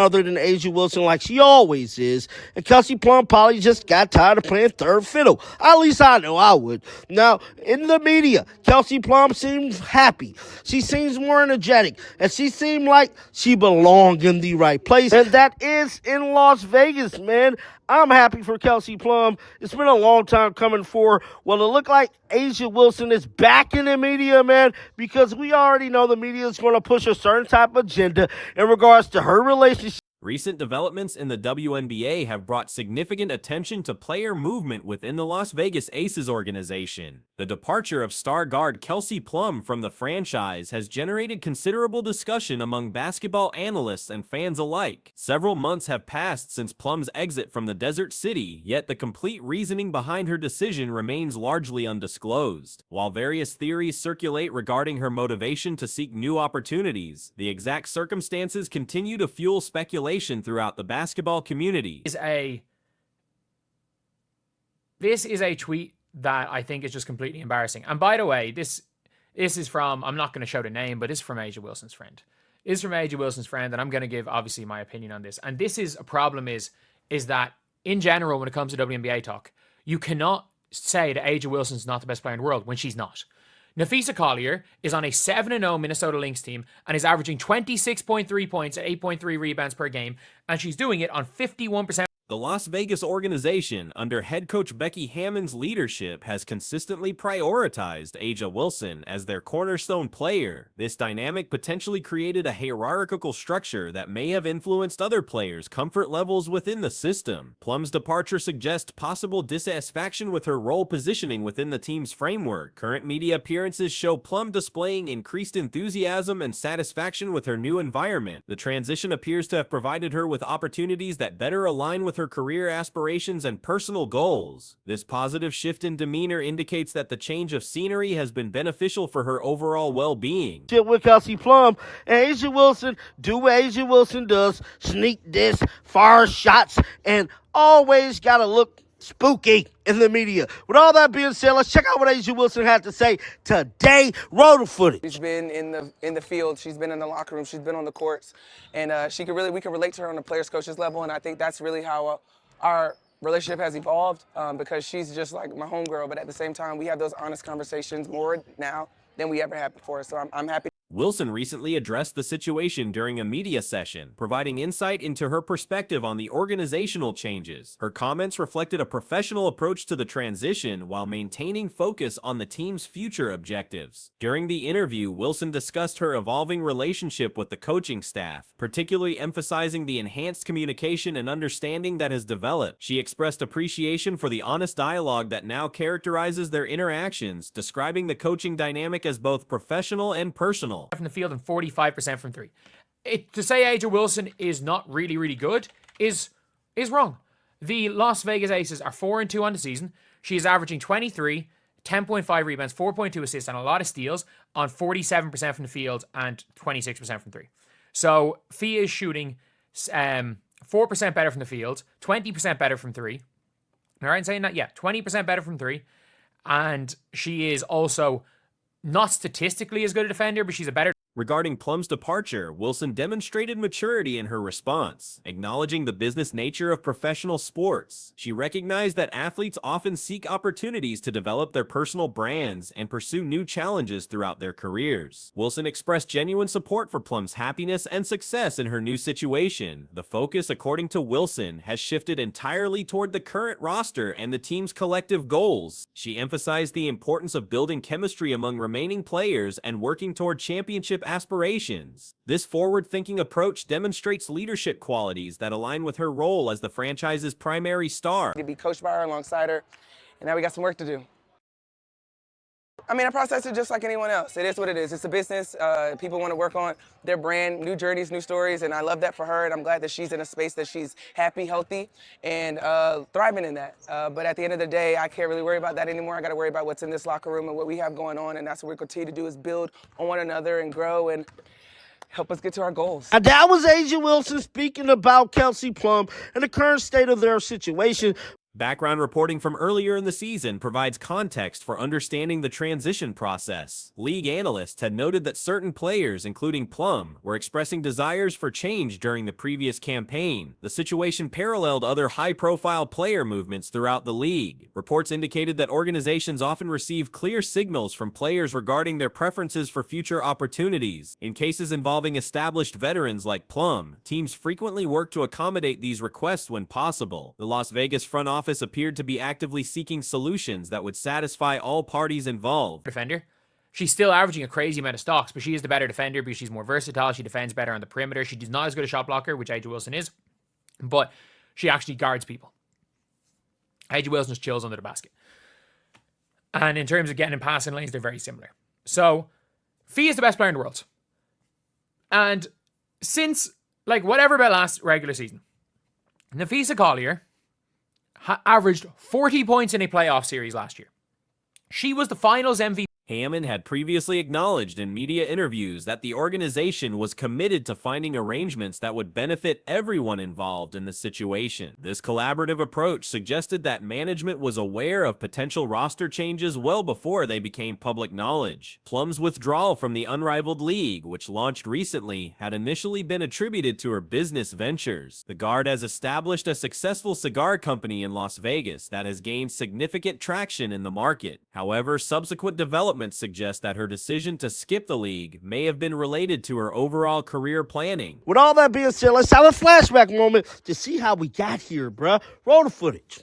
other than Asia Wilson like she always is, and Kelsey Plum probably just got tired of playing third fiddle. At least I know I would. Now, in the media, Kelsey Plum seems happy. She seems more energetic, and she seemed like she belonged in the right place, and that is in Las Vegas, man. I'm happy for Kelsey Plum. It's been a long time coming for, well, it looked like Asia Wilson is back in the media, man, because we already know the media is going to push a certain type of agenda in regards to her relationship. Recent developments in the WNBA have brought significant attention to player movement within the Las Vegas Aces organization. The departure of star guard Kelsey Plum from the franchise has generated considerable discussion among basketball analysts and fans alike. Several months have passed since Plum's exit from the Desert City, yet the complete reasoning behind her decision remains largely undisclosed. While various theories circulate regarding her motivation to seek new opportunities, the exact circumstances continue to fuel speculation throughout the basketball community. This is a tweet that I think is just completely embarrassing. And by the way, this is from, I'm not going to show the name, but it's from Asia Wilson's friend. It's from Asia Wilson's friend, and I'm going to give, obviously, my opinion on this. And this is a problem is that, in general, when it comes to WNBA talk, you cannot say that Asia Wilson's not the best player in the world when she's not. Napheesa Collier is on a 7-0 Minnesota Lynx team and is averaging 26.3 points and 8.3 rebounds per game, and she's doing it on 51%. The Las Vegas organization, under head coach Becky Hammon's leadership, has consistently prioritized Asia Wilson as their cornerstone player. This dynamic potentially created a hierarchical structure that may have influenced other players' comfort levels within the system. Plum's departure suggests possible dissatisfaction with her role positioning within the team's framework. Current media appearances show Plum displaying increased enthusiasm and satisfaction with her new environment. The transition appears to have provided her with opportunities that better align with her career aspirations and personal goals. This positive shift in demeanor indicates that the change of scenery has been beneficial for her overall well-being. With Kelsey Plum and Asia Wilson, do what Asia Wilson does, sneak diss, fire shots, and always gotta look spooky in the media. With all that being said, let's check out what Asia Wilson had to say today. Roll the footage. She's been in the field, she's been in the locker room, she's been on the courts, and we can relate to her on the players coaches level, and I think that's really how our relationship has evolved, because she's just like my homegirl, but at the same time we have those honest conversations more now than we ever had before, so I'm happy. Wilson recently addressed the situation during a media session, providing insight into her perspective on the organizational changes. Her comments reflected a professional approach to the transition while maintaining focus on the team's future objectives. During the interview, Wilson discussed her evolving relationship with the coaching staff, particularly emphasizing the enhanced communication and understanding that has developed. She expressed appreciation for the honest dialogue that now characterizes their interactions, describing the coaching dynamic as both professional and personal. From the field and 45% from three. To say Asia Wilson is not really, really good is wrong. The Las Vegas Aces are 4-2 on the season. She is averaging 23, 10.5 rebounds, 4.2 assists, and a lot of steals on 47% from the field and 26% from three. So Fia is shooting 4% better from the field, 20% better from three. Am I right in saying that? Yeah, 20% better from three. And she is also not statistically as good a defender, but she's a better. Regarding Plum's departure, Wilson demonstrated maturity in her response, acknowledging the business nature of professional sports. She recognized that athletes often seek opportunities to develop their personal brands and pursue new challenges throughout their careers. Wilson expressed genuine support for Plum's happiness and success in her new situation. The focus, according to Wilson, has shifted entirely toward the current roster and the team's collective goals. She emphasized the importance of building chemistry among remaining players and working toward championship aspirations. This forward-thinking approach demonstrates leadership qualities that align with her role as the franchise's primary star. To be coached by her, alongside her, and now we got some work to do. I mean, I process it just like anyone else. It is what it is. It's a business. People want to work on their brand, new journeys, new stories, and I love that for her, and I'm glad that she's in a space that she's happy, healthy, and thriving in that. But at the end of the day, I can't really worry about that anymore. I got to worry about what's in this locker room and what we have going on, and that's what we're going to continue to do, is build on one another and grow and help us get to our goals. And that was Asia Wilson speaking about Kelsey Plum and the current state of their situation. Background reporting from earlier in the season provides context for understanding the transition process. League analysts had noted that certain players, including Plum, were expressing desires for change during the previous campaign. The situation paralleled other high-profile player movements throughout the league. Reports indicated that organizations often receive clear signals from players regarding their preferences for future opportunities. In cases involving established veterans like Plum, teams frequently work to accommodate these requests when possible. The Las Vegas front office appeared to be actively seeking solutions that would satisfy all parties involved. Defender. She's still averaging a crazy amount of stocks, but she is the better defender because she's more versatile. She defends better on the perimeter. She's not as good a shot blocker, which AJ Wilson is, but she actually guards people. AJ Wilson just chills under the basket. And in terms of getting in passing lanes, they're very similar. So, Fee is the best player in the world. And since, whatever about last regular season, Nafisa Collier averaged 40 points in a playoff series last year. She was the finals MVP. Hammond had previously acknowledged in media interviews that the organization was committed to finding arrangements that would benefit everyone involved in the situation. This collaborative approach suggested that management was aware of potential roster changes well before they became public knowledge. Plum's withdrawal from the unrivaled league, which launched recently, had initially been attributed to her business ventures. The guard has established a successful cigar company in Las Vegas that has gained significant traction in the market. However, subsequent developments suggest that her decision to skip the league may have been related to her overall career planning. With all that being said, let's have a flashback moment to see how we got here, bruh. Roll the footage.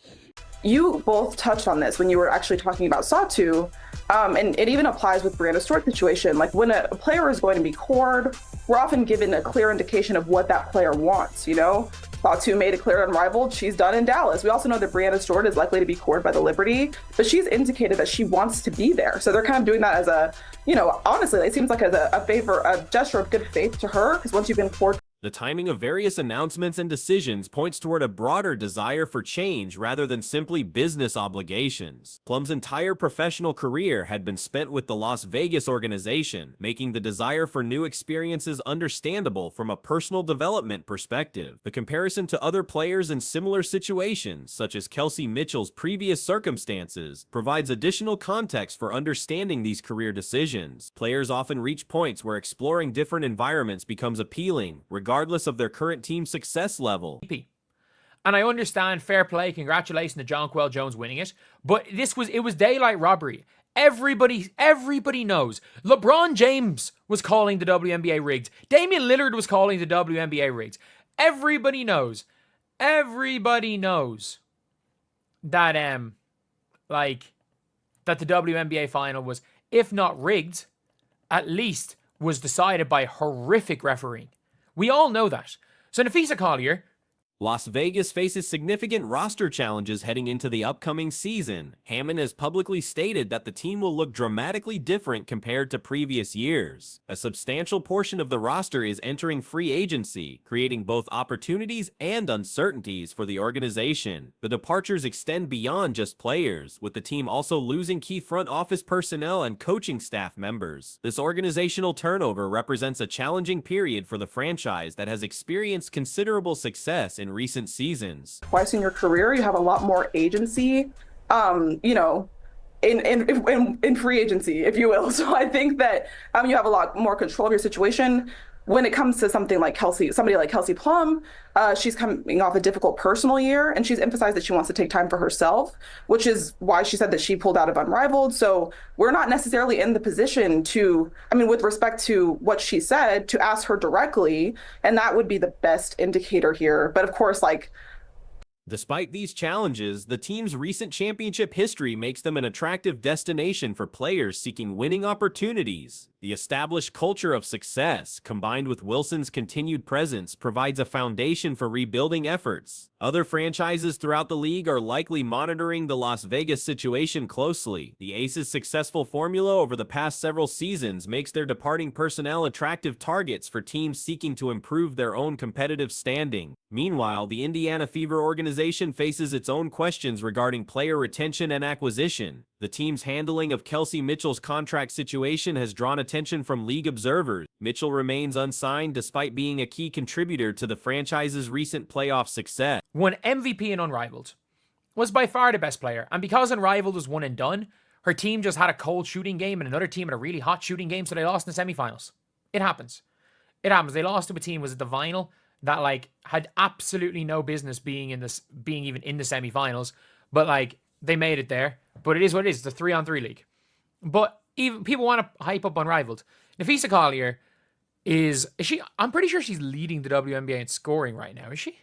You both touched on this when you were actually talking about Satu, and it even applies with Brianna Stort's situation. Like, when a player is going to be cored, we're often given a clear indication of what that player wants, you know? Satu made it clear unrivaled, she's done in Dallas. We also know that Brianna Stort is likely to be cored by the Liberty, but she's indicated that she wants to be there. So they're kind of doing that as a, honestly, it seems like as a favor, a gesture of good faith to her, because once you've been cored. The timing of various announcements and decisions points toward a broader desire for change rather than simply business obligations. Plum's entire professional career had been spent with the Las Vegas organization, making the desire for new experiences understandable from a personal development perspective. The comparison to other players in similar situations, such as Kelsey Mitchell's previous circumstances, provides additional context for understanding these career decisions. Players often reach points where exploring different environments becomes appealing, regardless of their current team success level. And I understand, fair play, congratulations to Jonquel Jones winning it, but it was daylight robbery. Everybody knows. LeBron James was calling the WNBA rigged. Damian Lillard was calling the WNBA rigged. Everybody knows that that the WNBA final was, if not rigged, at least was decided by horrific refereeing. We all know that. So Nafisa Collier, Las Vegas faces significant roster challenges heading into the upcoming season. Hammond has publicly stated that the team will look dramatically different compared to previous years. A substantial portion of the roster is entering free agency, creating both opportunities and uncertainties for the organization. The departures extend beyond just players, with the team also losing key front office personnel and coaching staff members. This organizational turnover represents a challenging period for the franchise that has experienced considerable success in recent seasons. Twice in your career, you have a lot more agency, in free agency, if you will. So I think that you have a lot more control of your situation. When it comes to somebody like Kelsey Plum, she's coming off a difficult personal year, and she's emphasized that she wants to take time for herself, which is why she said that she pulled out of Unrivaled. So we're not necessarily in the position to, with respect to what she said, to ask her directly, and that would be the best indicator here. But of course, despite these challenges, the team's recent championship history makes them an attractive destination for players seeking winning opportunities. The established culture of success, combined with Wilson's continued presence, provides a foundation for rebuilding efforts. Other franchises throughout the league are likely monitoring the Las Vegas situation closely. The Aces' successful formula over the past several seasons makes their departing personnel attractive targets for teams seeking to improve their own competitive standing. Meanwhile, the Indiana Fever organization faces its own questions regarding player retention and acquisition. The team's handling of Kelsey Mitchell's contract situation has drawn attention from league observers. Mitchell remains unsigned despite being a key contributor to the franchise's recent playoff success. won MVP in Unrivaled, was by far the best player. And because Unrivaled was one and done, her team just had a cold shooting game and another team had a really hot shooting game, so they lost in the semifinals. It happens. It happens. They lost to a team, was it the Vinyl, that like had absolutely no business being even in the semifinals, but like they made it there. But it is what it is. It's a 3-on-3 league. But even people want to hype up Unrivaled. Nafisa Collier is she? I'm pretty sure she's leading the WNBA in scoring right now. Is she?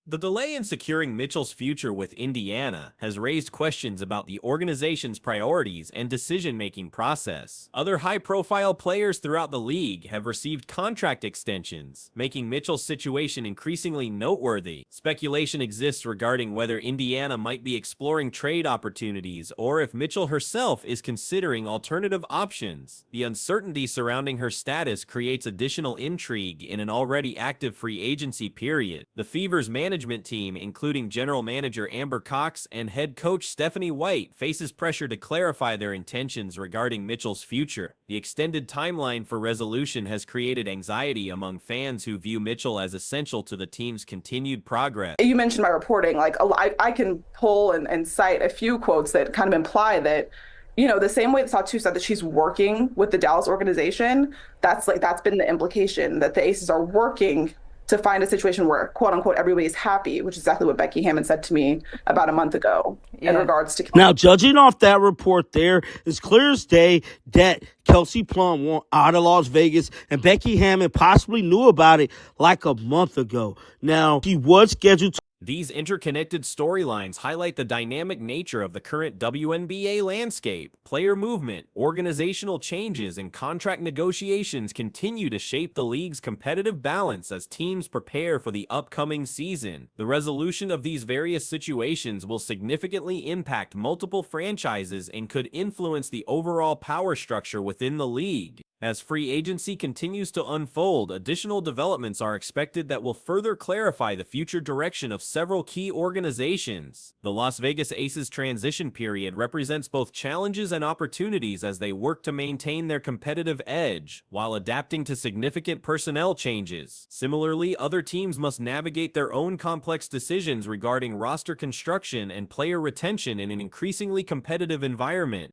The delay in securing Mitchell's future with Indiana has raised questions about the organization's priorities and decision-making process. Other high-profile players throughout the league have received contract extensions, making Mitchell's situation increasingly noteworthy. Speculation exists regarding whether Indiana might be exploring trade opportunities or if Mitchell herself is considering alternative options. The uncertainty surrounding her status creates additional intrigue in an already active free agency period. The Fever's management team, including general manager Amber Cox and head coach Stephanie White, faces pressure to clarify their intentions regarding Mitchell's future. The extended timeline for resolution has created anxiety among fans who view Mitchell as essential to the team's continued progress. You mentioned my reporting. Like, I can pull and cite a few quotes that kind of imply that, you know, the same way that Satu said that she's working with the Dallas organization, that's been the implication, that the Aces are working to find a situation where, quote unquote, everybody's happy, which is exactly what Becky Hammon said to me about a month ago in regards to. Now, judging off that report there, it's clear as day that Kelsey Plum went out of Las Vegas, and Becky Hammon possibly knew about it like a month ago. Now, she was scheduled to. These interconnected storylines highlight the dynamic nature of the current WNBA landscape. Player movement, organizational changes, and contract negotiations continue to shape the league's competitive balance as teams prepare for the upcoming season. The resolution of these various situations will significantly impact multiple franchises and could influence the overall power structure within the league. As free agency continues to unfold, additional developments are expected that will further clarify the future direction of several key organizations. The Las Vegas Aces transition period represents both challenges and opportunities as they work to maintain their competitive edge, while adapting to significant personnel changes. Similarly, other teams must navigate their own complex decisions regarding roster construction and player retention in an increasingly competitive environment.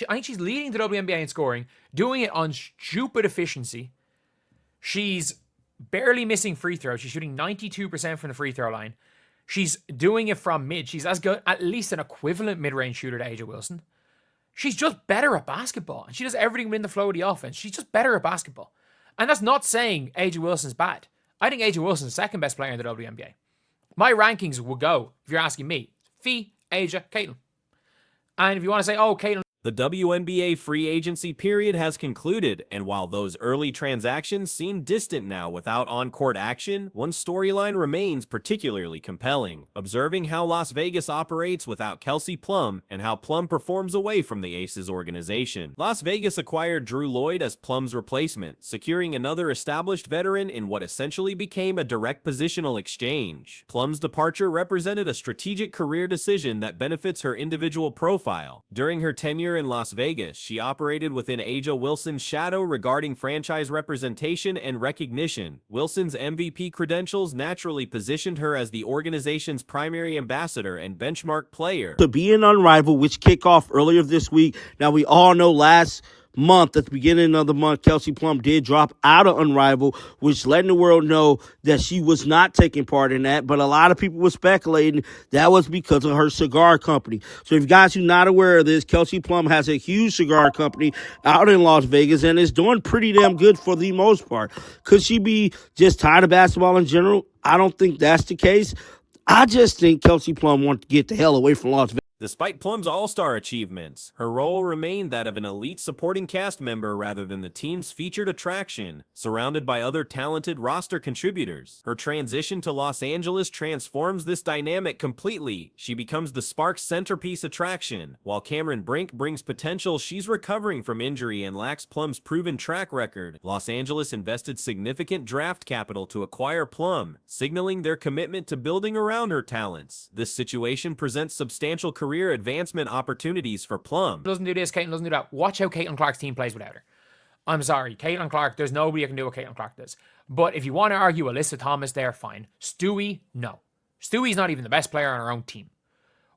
I think she's leading the WNBA in scoring, doing it on stupid efficiency. She's barely missing free throws. She's shooting 92% from the free throw line. She's doing it from mid. She's as good, at least an equivalent mid-range shooter to A'ja Wilson. She's just better at basketball, and she does everything within the flow of the offense. She's just better at basketball. And that's not saying A'ja Wilson's bad. I think A'ja Wilson's the second best player in the WNBA. My rankings would go, if you're asking me, Fee, A'ja, Caitlin. And if you want to say, oh, Caitlin. The WNBA free agency period has concluded, and while those early transactions seem distant now without on-court action, one storyline remains particularly compelling. Observing how Las Vegas operates without Kelsey Plum and how Plum performs away from the Aces organization. Las Vegas acquired Drew Lloyd as Plum's replacement, securing another established veteran in what essentially became a direct positional exchange. Plum's departure represented a strategic career decision that benefits her individual profile. During her tenure in Las Vegas, she operated within A'ja Wilson's shadow regarding franchise representation and recognition. Wilson's MVP credentials naturally positioned her as the organization's primary ambassador and benchmark player. To be an Unrivaled, which kicked off earlier this week. Now, we all know last month, at the beginning of the month, Kelsey Plum did drop out of Unrivaled, which letting the world know that she was not taking part in that. But a lot of people were speculating that was because of her cigar company. So if you guys are not aware of this, Kelsey Plum has a huge cigar company out in Las Vegas and is doing pretty damn good for the most part. Could she be just tired of basketball in general? I don't think that's the case. I just think Kelsey Plum wants to get the hell away from Las Vegas. Despite Plum's all-star achievements, her role remained that of an elite supporting cast member rather than the team's featured attraction, surrounded by other talented roster contributors. Her transition to Los Angeles transforms this dynamic completely. She becomes the Sparks' centerpiece attraction, while Cameron Brink brings potential. She's recovering from injury and lacks Plum's proven track record. Los Angeles invested significant draft capital to acquire Plum, signaling their commitment to building around her talents. This situation presents substantial career advancement opportunities for Plum. Doesn't do this, Caitlin doesn't do that. Watch how Caitlin Clark's team plays without her. I'm sorry, Caitlin Clark, there's nobody who can do what Caitlin Clark does. But if you want to argue Alyssa Thomas there, fine. Stewie, no. Stewie's not even the best player on her own team.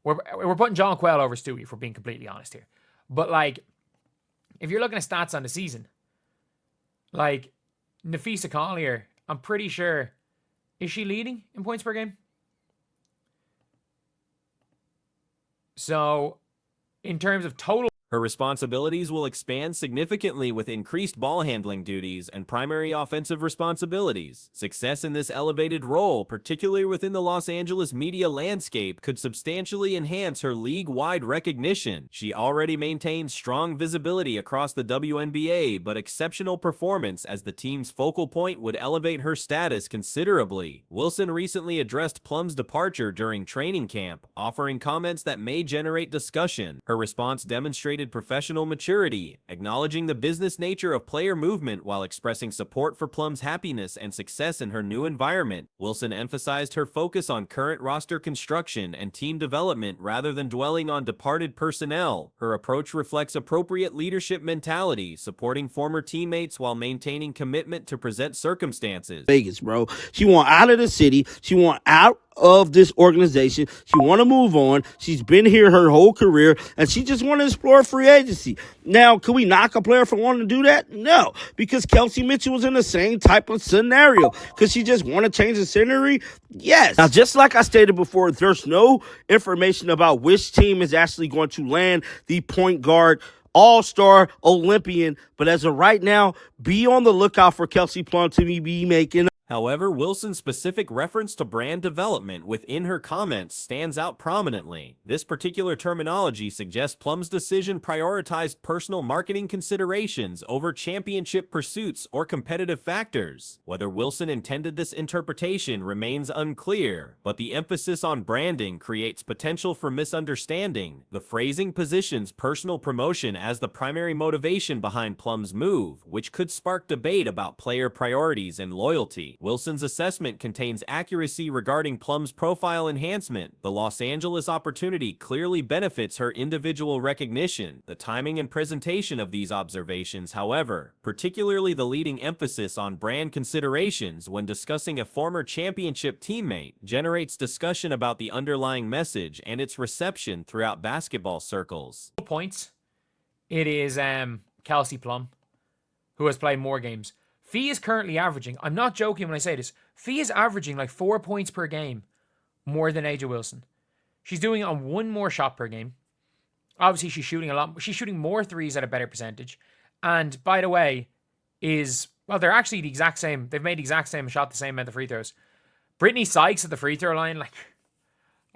we're putting John Quell over Stewie, if we're being completely honest here. But like, if you're looking at stats on the season, like Nafisa Collier, I'm pretty sure, is she leading in points per game? So, in terms of total, her responsibilities will expand significantly with increased ball handling duties and primary offensive responsibilities. Success in this elevated role, particularly within the Los Angeles media landscape, could substantially enhance her league-wide recognition. She already maintains strong visibility across the WNBA, but exceptional performance as the team's focal point would elevate her status considerably. Wilson recently addressed Plum's departure during training camp, offering comments that may generate discussion. Her response demonstrated professional maturity, acknowledging the business nature of player movement while expressing support for Plum's happiness and success in her new environment. Wilson emphasized her focus on current roster construction and team development rather than dwelling on departed personnel. Her approach reflects appropriate leadership mentality, supporting former teammates while maintaining commitment to present circumstances. Vegas, bro. She want out of the city. She want out of this organization. She want to move on. She's been here her whole career, and she just want to explore free agency. Now, can we knock a player for wanting to do that? No, because Kelsey Mitchell was in the same type of scenario. Because she just want to change the scenery? Yes. Now, just like I stated before, there's no information about which team is actually going to land the point guard all-star Olympian, but as of right now, be on the lookout for Kelsey Plum to be making. However, Wilson's specific reference to brand development within her comments stands out prominently. This particular terminology suggests Plum's decision prioritized personal marketing considerations over championship pursuits or competitive factors. Whether Wilson intended this interpretation remains unclear, but the emphasis on branding creates potential for misunderstanding. The phrasing positions personal promotion as the primary motivation behind Plum's move, which could spark debate about player priorities and loyalty. Wilson's assessment contains accuracy regarding Plum's profile enhancement. The Los Angeles opportunity clearly benefits her individual recognition. The timing and presentation of these observations, however, particularly the leading emphasis on brand considerations when discussing a former championship teammate, generates discussion about the underlying message and its reception throughout basketball circles. points, it is Kelsey Plum, who has played more games. Fee is currently averaging, I'm not joking when I say this, Fee is averaging like 4 points per game more than A'ja Wilson. She's doing it on 1 more shot per game. Obviously, she's shooting more threes at a better percentage. And by the way, they're actually the exact same. They've made the exact same shot, the same amount of free throws. Brittany Sykes at the free throw line, like,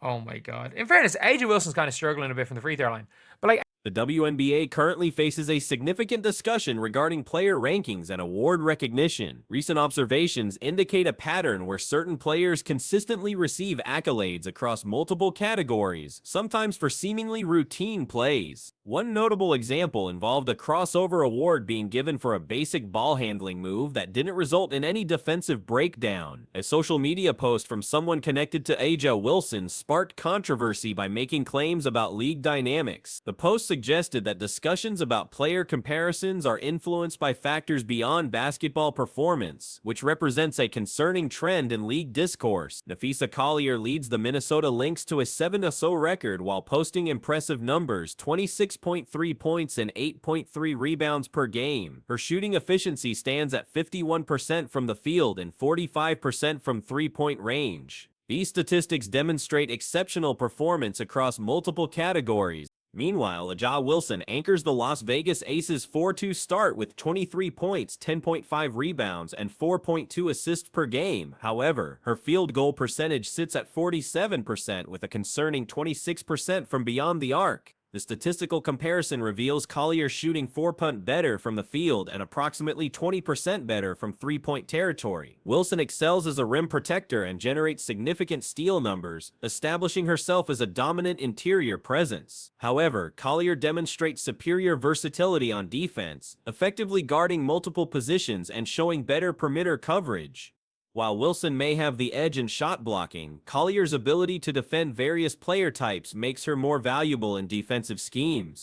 oh my God. In fairness, A'ja Wilson's kind of struggling a bit from the free throw line. But like, the WNBA currently faces a significant discussion regarding player rankings and award recognition. Recent observations indicate a pattern where certain players consistently receive accolades across multiple categories, sometimes for seemingly routine plays. One notable example involved a crossover award being given for a basic ball handling move that didn't result in any defensive breakdown. A social media post from someone connected to A'ja Wilson sparked controversy by making claims about league dynamics. The post suggested that discussions about player comparisons are influenced by factors beyond basketball performance, which represents a concerning trend in league discourse. Nafisa Collier leads the Minnesota Lynx to a 7-0 record while posting impressive numbers, 26.3 points and 8.3 rebounds per game. Her shooting efficiency stands at 51% from the field and 45% from three-point range. These statistics demonstrate exceptional performance across multiple categories. Meanwhile, A'ja Wilson anchors the Las Vegas Aces 4-2 start with 23 points, 10.5 rebounds, and 4.2 assists per game. However, her field goal percentage sits at 47% with a concerning 26% from beyond the arc. The statistical comparison reveals Collier shooting 4-punt better from the field and approximately 20% better from three-point territory. Wilson excels as a rim protector and generates significant steal numbers, establishing herself as a dominant interior presence. However, Collier demonstrates superior versatility on defense, effectively guarding multiple positions and showing better perimeter coverage. While Wilson may have the edge in shot blocking, Collier's ability to defend various player types makes her more valuable in defensive schemes.